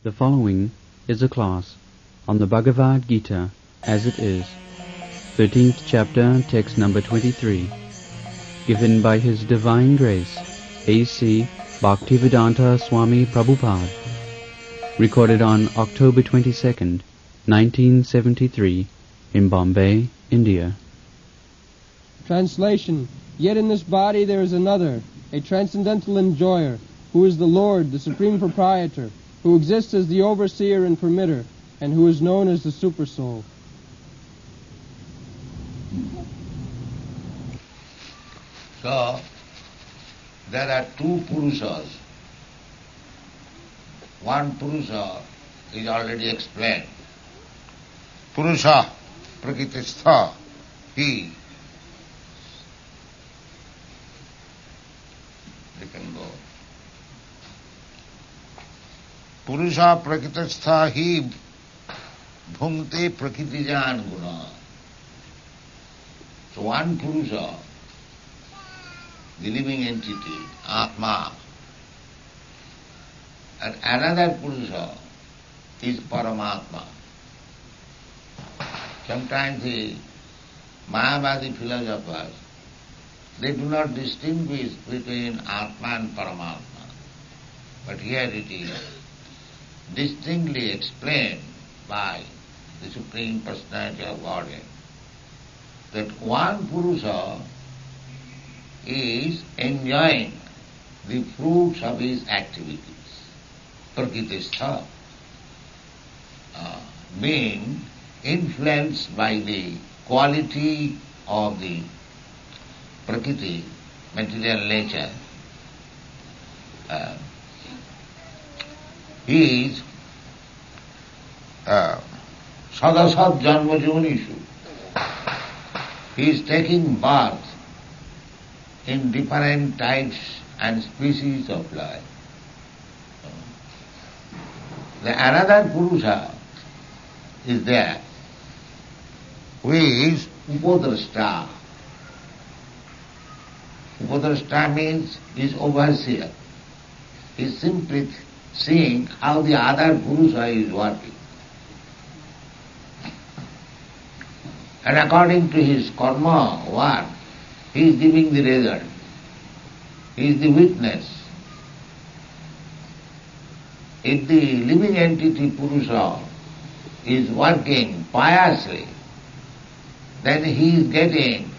The following is a class on the Bhagavad Gita as it is, 13th chapter, text number 23, given by His Divine Grace, A.C. Bhaktivedanta Swami Prabhupada, recorded on October 22nd, 1973, in Bombay, India. Translation. Yet in this body there is another, a transcendental enjoyer, who is the Lord, the Supreme Proprietor, who exists as the overseer and permitter, and who is known as the Supersoul. So, there are two Purushas. One Purusha is already explained. Purusha, Prakritistha, he. They can go. Purusha Prakritistha, he bhungte Prakritijan guna. So one Purusha, the living entity, Atma, and another Purusha is Paramatma. Sometimes the Mayavadi philosophers, they do not distinguish between Atma and Paramatma. But here it is distinctly explained by the Supreme Personality of Godhead that one Purusha is enjoying the fruits of his activities. Prakritistha, being influenced by the quality of the Prakriti, material nature, he is sadasat janma jonishu. He is taking birth in different types and species of life. The another Purusha is there, who is Upadrashta. Upadrashta means is overseer. He is simply seeing how the other Purusha is working. And according to his karma work, he is giving the result. He is the witness. If the living entity Purusha is working piously, then he is getting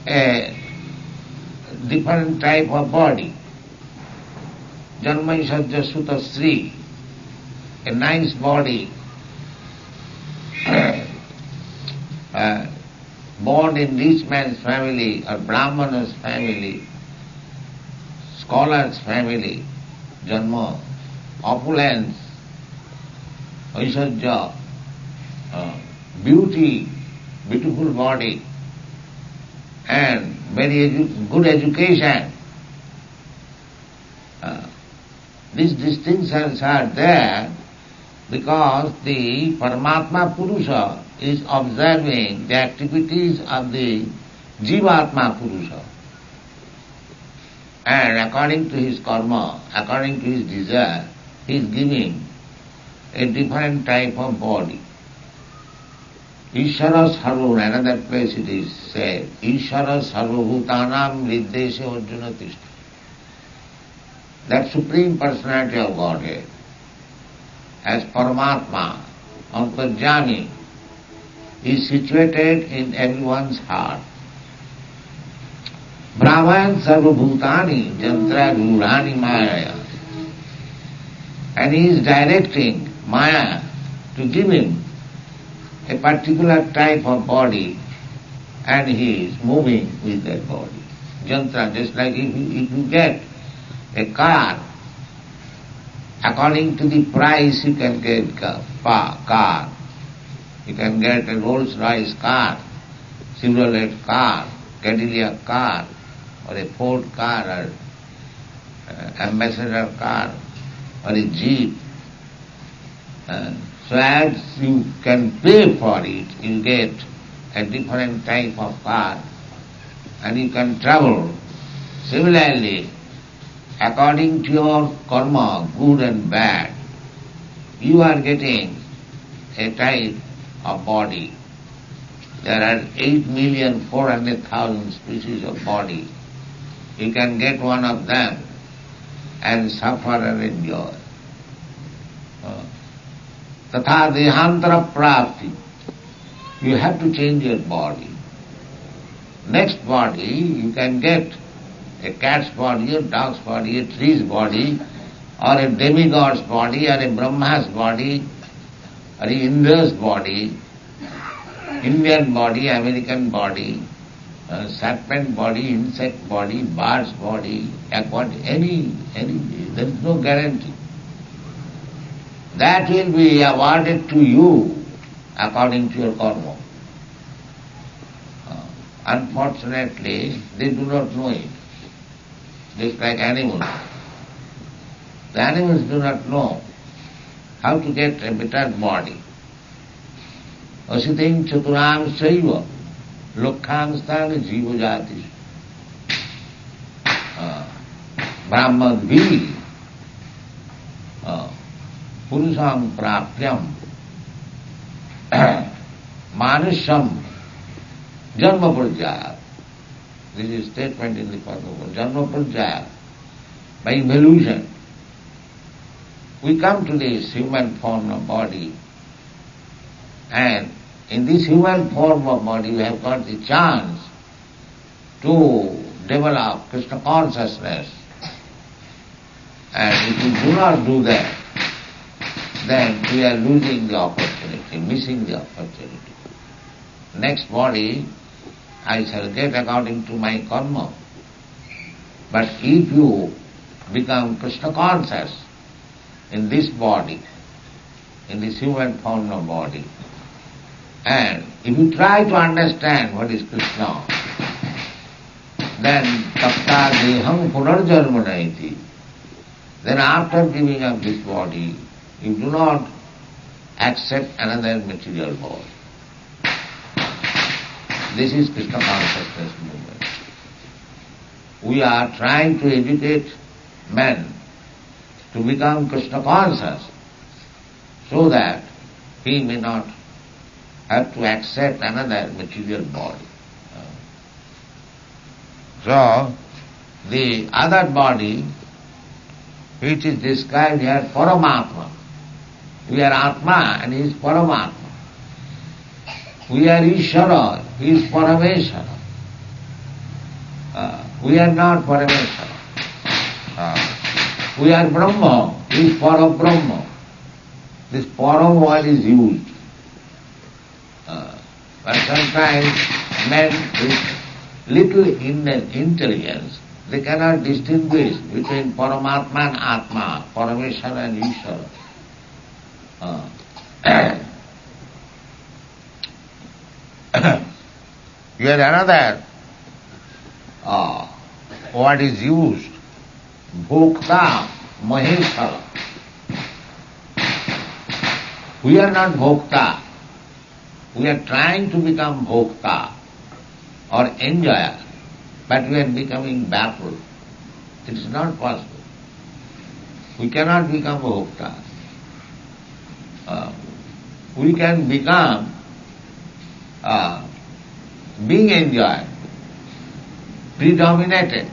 a different type of body. Janmaisajya Sutta Sri, a nice body, born in rich man's family or Brahmana's family, scholar's family, Janma, opulence, Aishajya, beauty, beautiful body, and very good education. These distinctions are there because the Paramatma Purusha is observing the activities of the Jivatma Purusha. And according to his karma, according to his desire, he is giving a different type of body. Ishara Sarva, another place it is said, Ishara Sarvabhutanam Riddeshe Arjuna Tishta. That Supreme Personality of Godhead, as Paramatma, Antarjami, is situated in everyone's heart. Brahman Sarvabhutani Jantra Gurani Maya. And he is directing Maya to give him a particular type of body, and he is moving with that body. Jantra, just like if you get a car, according to the price you can get car. You can get a Rolls-Royce car, Chevrolet car, Cadillac car, or a Ford car, or Ambassador car, or a Jeep. So as you can pay for it, you get a different type of car, and you can travel. Similarly, according to your karma, good and bad, you are getting a type of body. There are 8,400,000 species of body. You can get one of them and suffer and enjoy. Tatha dehantara prapti. You have to change your body. Next body, you can get a cat's body, a dog's body, a tree's body, or a demigod's body, or a Brahma's body, or a Indra's body, Indian body, American body, serpent body, insect body, bird's body, any, there is no guarantee. That will be awarded to you according to your karma. Unfortunately, they do not know it. Just like animals. The animals do not know how to get a better body. Asitim chaturam saiva lokham sthana jiva jati brahman vi purusam prapyam manusham janma prajaya. This is a statement in the Bhagavad. Janma prajaya. By evolution, we come to this human form of body, and in this human form of body we have got the chance to develop Krishna consciousness. And if we do not do that, then we are losing the opportunity, missing the opportunity. Next body I shall get according to my karma. But if you become Krishna conscious in this body, in this human form of body, and if you try to understand what is Krishna, then tapta deham punarjarmanaiti. Then after giving up this body, you do not accept another material body. This is Krishna consciousness movement. We are trying to educate men to become Krishna conscious so that he may not have to accept another material body. So, the other body, which is described here, Paramatma. We are Atma and he is Paramatma. We are Ishvara, he is Parameshvara. We are not Parameshvara. We are Brahma, he is Parabrahma. This Param word is used. But sometimes men with little intelligence, they cannot distinguish between Paramatma and Atma, Parameshvara and Ishvara. Here another word is used, Bhokta, Maheshwara. We are not Bhokta. We are trying to become Bhokta or enjoyer, but we are becoming baffled. It is not possible. We cannot become Bhokta. We can become being enjoyed, predominated,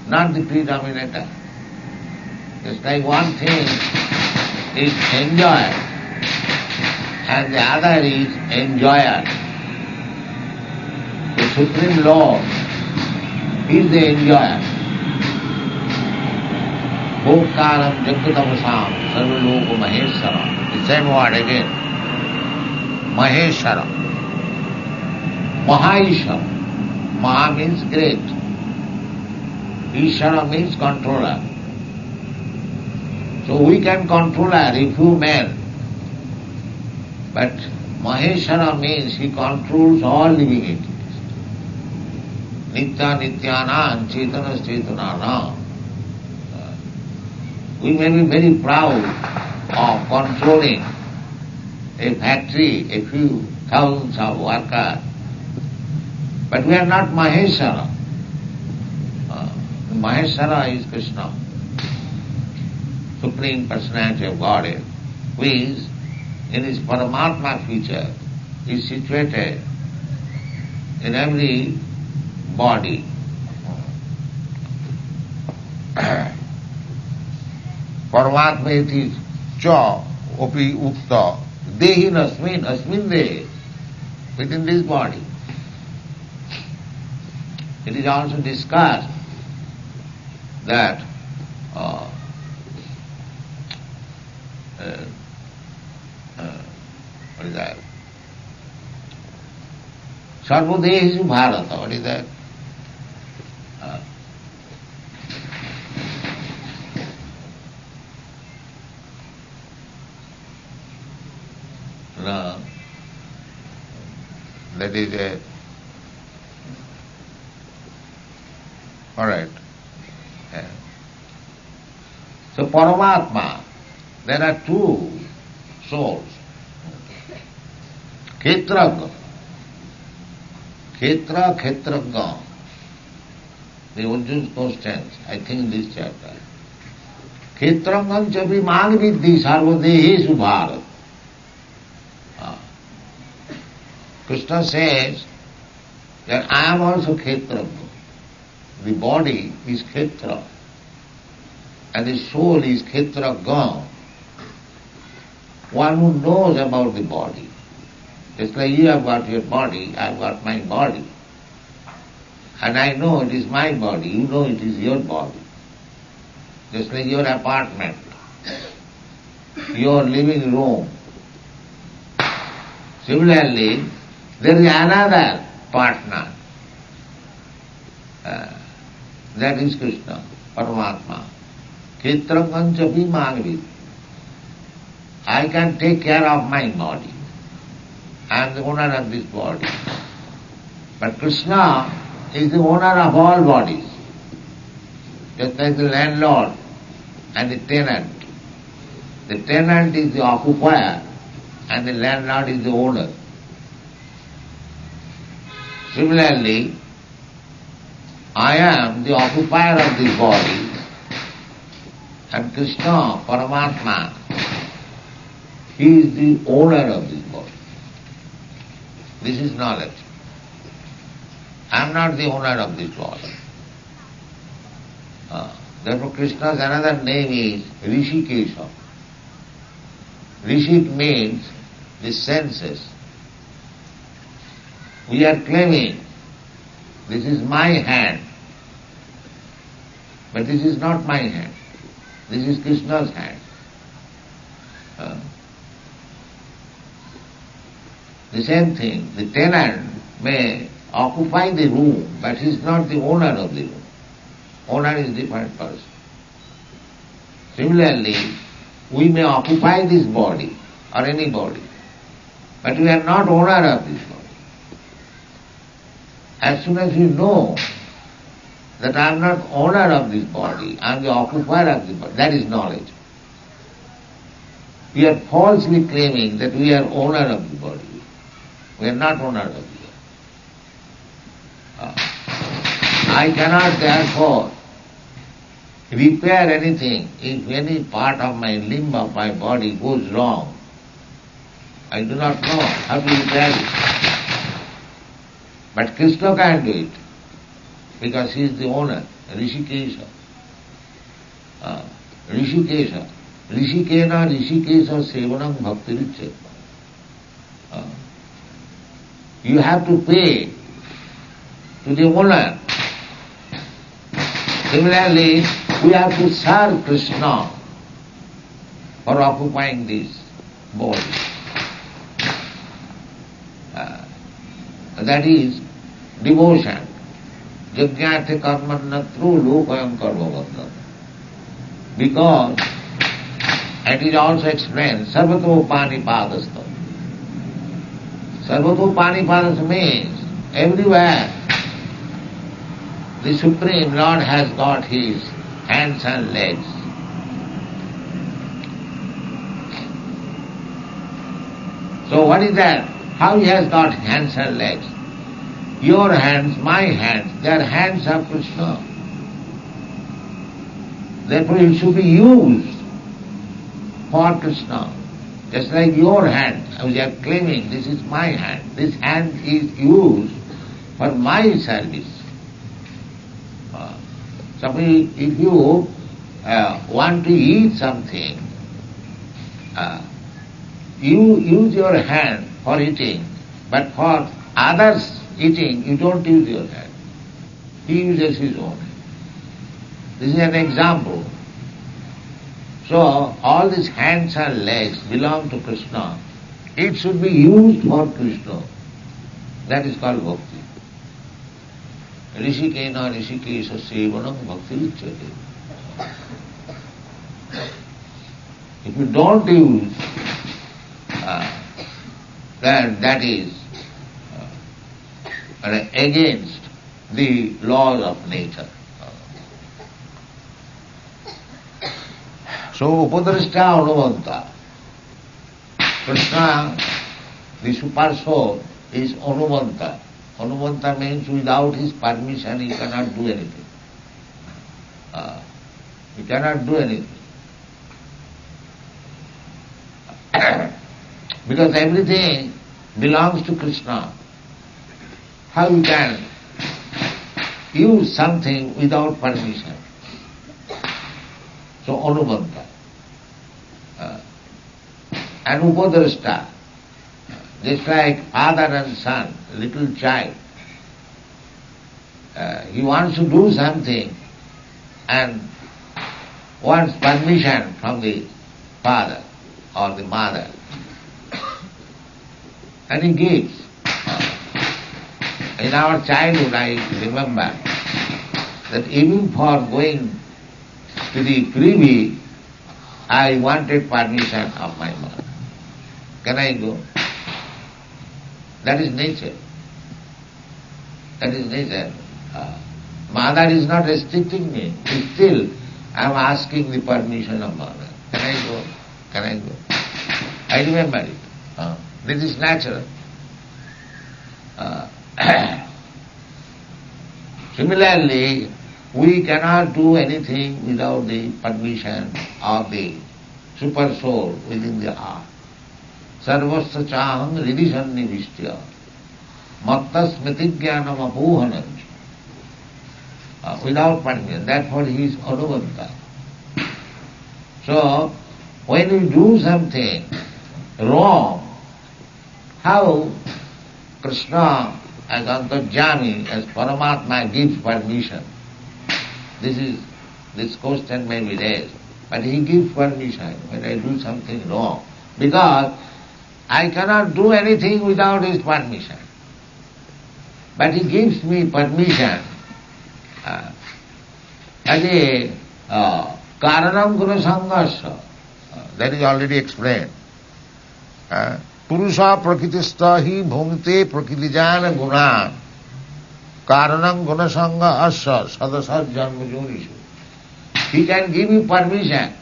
not the predominator. Just like one thing is enjoyed and the other is enjoyer. The Supreme Lord is the enjoyer. Bhoktaram Jagatamasam Sarvaloka Maheshwaram. The same word again. Maheshwaram. Mahaishwara. Maha means great. Ishvara means controller. So we can control a few men. But Maheshwara means he controls all living entities. Nitya Nityanam Chetana Chetananam. We may be very proud of controlling a factory, a few thousands of workers. But we are not Maheshwara. Maheshwara is Krishna, Supreme Personality of Godhead, who is in his Paramatma feature, is situated in every body. Paramatma iti cha opi ukta dehi asmin dehi, within this body. It is also discussed that what is that? Sarvadehishu Bharata, what is that? No, that is a all right. Yeah. So Paramatma, there are two souls. Khetraga, Khetraga. The Arjun's questions, I think in this chapter. Khetrangam chapi magvidhi sarvadehishu bharat. Krishna says that I am also Khetraga. The body is Khetra and the soul is Khetraga. One who knows about the body. Just like you have got your body, I have got my body. And I know it is my body, you know it is your body. Just like your apartment, your living room. Similarly, there is another partner. That is Krishna, Paramatma. Khetrangam chapi magvid. I can take care of my body. I am the owner of this body. But Krishna is the owner of all bodies. Just like the landlord and the tenant. The tenant is the occupier and the landlord is the owner. Similarly, I am the occupier of this body and Krishna, Paramatma, he is the owner of this body. This is knowledge. I am not the owner of this body. Therefore Krishna's another name is Rishikesha. Rishik means the senses. We are claiming this is my hand, but this is not my hand. This is Krishna's hand. The same thing, the tenant may occupy the room, but he is not the owner of the room. Owner is a different person. Similarly, we may occupy this body or any body, but we are not owner of this body. As soon as you know that I am not owner of this body, I am the occupier of this body, that is knowledge. We are falsely claiming that we are owner of the body. We are not owner of the body. I cannot therefore repair anything if any part of my limb of my body goes wrong. I do not know how to repair it. But Krishna can do it because he is the owner, Rishikesha. Rishikesha. Rishikena Rishikesha Sevanam Bhaktivedanta. You have to pay to the owner. Similarly, we have to serve Krishna for occupying this body. That is devotion. Yajñāte karmanatru lokayam karmavadnam. Because it is also explained, sarvato panipadastha. Sarvato panipadastha means everywhere the Supreme Lord has got his hands and legs. So what is that? How he has got hands and legs? Your hands, my hands, they are hands of Krishna. Therefore it should be used for Krishna. Just like your hand, you are claiming this is my hand. This hand is used for my service. Suppose if you want to eat something, you use your hand for eating, but for others eating, you don't use your hand. He uses his own hand. This is an example. So all these hands and legs belong to Krishna. It should be used for Krishna. That is called bhakti. Rishikena rishikesha sevanam bhakti uchyate. If you don't use, then that is against the laws of nature. So Upadrashta Anuvanta. Krishna, the super soul, is Anuvanta. Anuvanta means without his permission he cannot do anything. He cannot do anything. Because everything belongs to Krishna. How you can use something without permission? So Anuvanta. And Upadrashta, just like father and son, little child. He wants to do something and wants permission from the father or the mother. And he gives. In our childhood I remember that even for going to the privy, I wanted permission of my mother. Can I go? That is nature. That is nature. Mother is not restricting me. Still, I am asking the permission of mother. Can I go? Can I go? I remember it. This is natural. Similarly, we cannot do anything without the permission of the super soul within the heart. Sarvasya chaham ridisannivistya matta smriti jnanam apohanam. Without permission. Therefore he is Anuvanta. So, when you do something wrong, how Krishna as Antarjami, as Paramatma gives permission? This question may be raised. But he gives permission when I do something wrong. Because I cannot do anything without his permission. But he gives me permission as a karanam guna sanghasya. That is already explained. Purusha prakritistha hi bhungte prakritijana gunan karanam guna sangha asya sadasat janma jonishu. He can give you permission,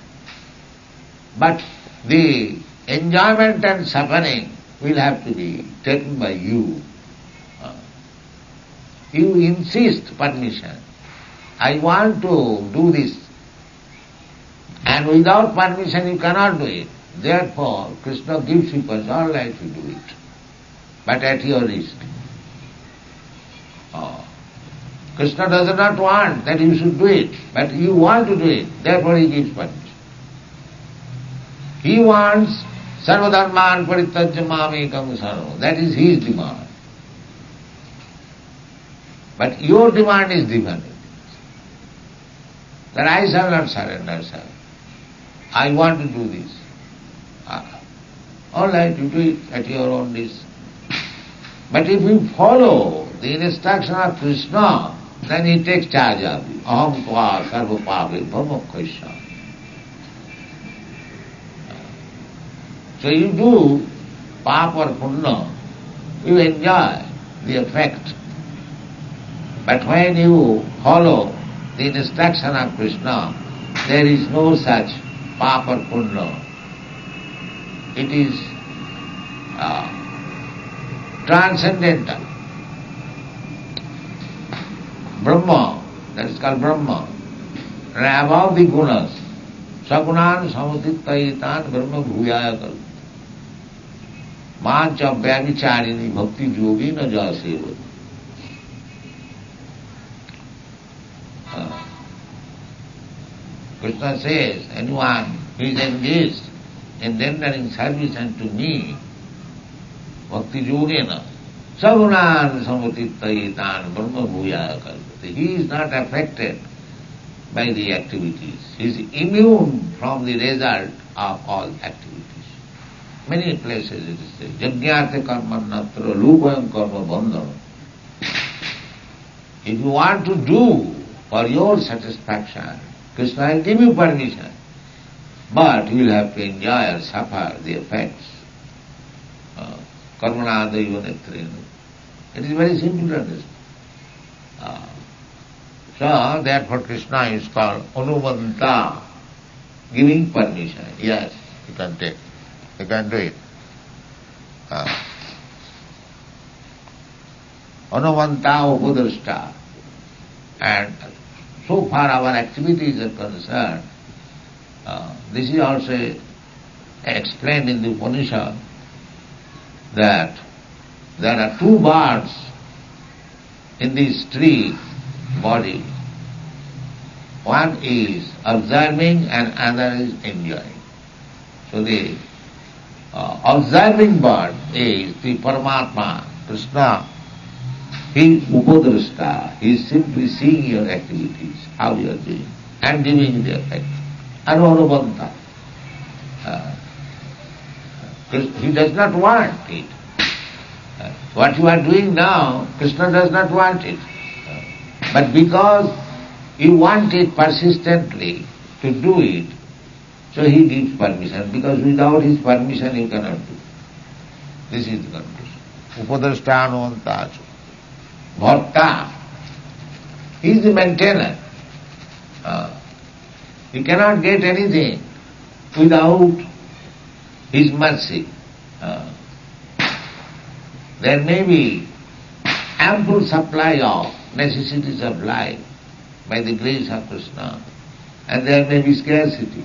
but the enjoyment and suffering will have to be taken by you. You insist permission. I want to do this. And without permission you cannot do it. Therefore, Krishna gives you permission, all right to do it, but at your risk. Krishna does not want that you should do it, but you want to do it, therefore he gives permission. He wants sarvadharman parityajya mamekam sarvam. That is his demand. But your demand is different. That I shall not surrender, sir. I want to do this. All right, you do it at your own risk. But if you follow the instruction of Krishna, then he takes charge of you. Aham tva sarva pape bhamakkhasya. So you do papa or punya, you enjoy the effect. But when you follow the instruction of Krishna, there is no such papa or punya. It is transcendental. Brahma, that is called Brahma. and above the gunas. Sagunan samatittaitan brahma bhuyaya kalpa. Mancha vyavicharini bhakti yogina jaseva. Krishna says, anyone who is engaged in rendering service unto me, bhakti yogena, sagunan samatittaitan brahma bhuyaya kalpa. He is not affected by the activities. He is immune from the result of all activities. Many places it is said, yajñāte karma natra lūpayam karma bandhana. If you want to do for your satisfaction, Krishna will give you permission, but you will have to enjoy or suffer the effects. Karmanāda yuvanetrena. It is very simple to understand. So, therefore Krishna is called Anumanta, giving permission. Yes, you can take. You can do it. Anumanta upadrashta. And so far our activities are concerned, this is also explained in the Upanishad that there are two birds in this tree body. One is observing and another is enjoying. So the observing bird is the Paramatma, Krishna. He is upadrashta. He is simply seeing your activities, how you are doing, and giving the effect. Anurabanta. He does not want it. What you are doing now, Krishna does not want it. But because you want it persistently to do it, so he gives permission, because without his permission you cannot do. This is the conclusion. Upadrashta anuvanta. Bhakta, he is the maintainer. He cannot get anything without his mercy. There may be ample supply of necessities of life by the grace of Krishna, and there may be scarcity.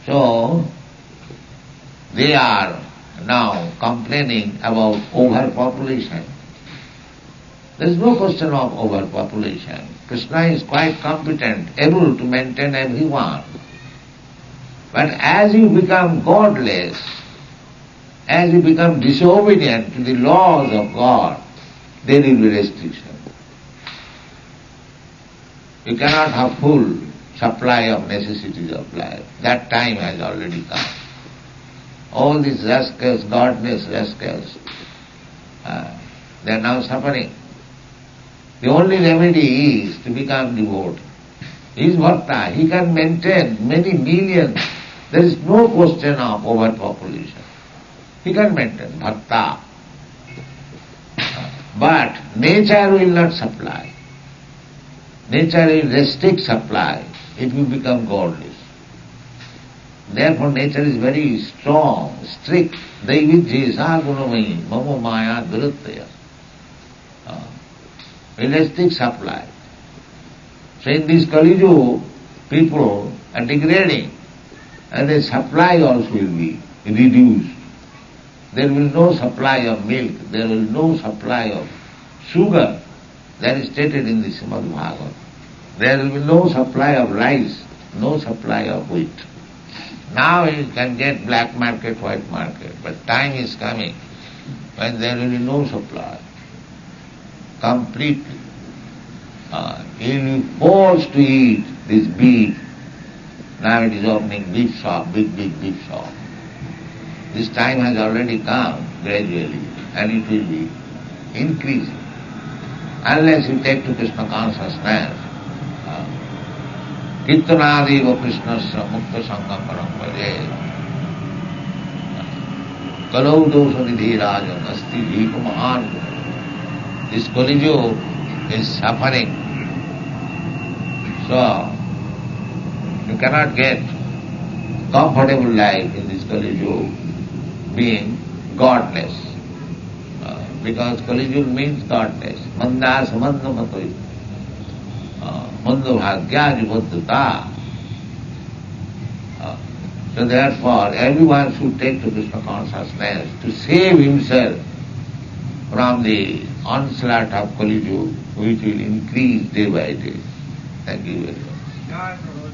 So, they are now complaining about overpopulation. There is no question of overpopulation. Krishna is quite competent, able to maintain everyone. But as you become godless, as you become disobedient to the laws of God, there will be restriction. You cannot have full supply of necessities of life. That time has already come. All these rascals, godless rascals, they are now suffering. The only remedy is to become devotee. He is bhakta. He can maintain many millions. There is no question of overpopulation. He can maintain bhakta. But nature will not supply. Nature will restrict supply if you become godless. Therefore nature is very strong, strict. Daividhyesa gunamayi mama maya duruttaya. Realistic supply. So in this Kali Yuga, people are degrading, and the supply also will be reduced. There will no supply of milk, there will no supply of sugar. That is stated in the Srimad Bhagavatam. There will be no supply of rice, no supply of wheat. Now you can get black market, white market, but time is coming when there will be no supply. Completely. You will be forced to eat this beef. Now it is opening beef shop, big beef shop. This time has already come gradually, and it will be increasing. Unless you take to Krishna consciousness, Kirtanādeva Krishnasya Mukta Sangam Parampare Kalau Dosha Nidhi Rajan Asti Bhika Mahan. This Kali Yuga is suffering. So, you cannot get comfortable life in this Kali Yuga being godless. Because Kali Yuga means godless. Manda samanda matoi. Manda bhagyadi buddhata. So therefore, everyone should take to Krishna consciousness to save himself from the onslaught of Kali Yuga, which will increase day by day. Thank you very much.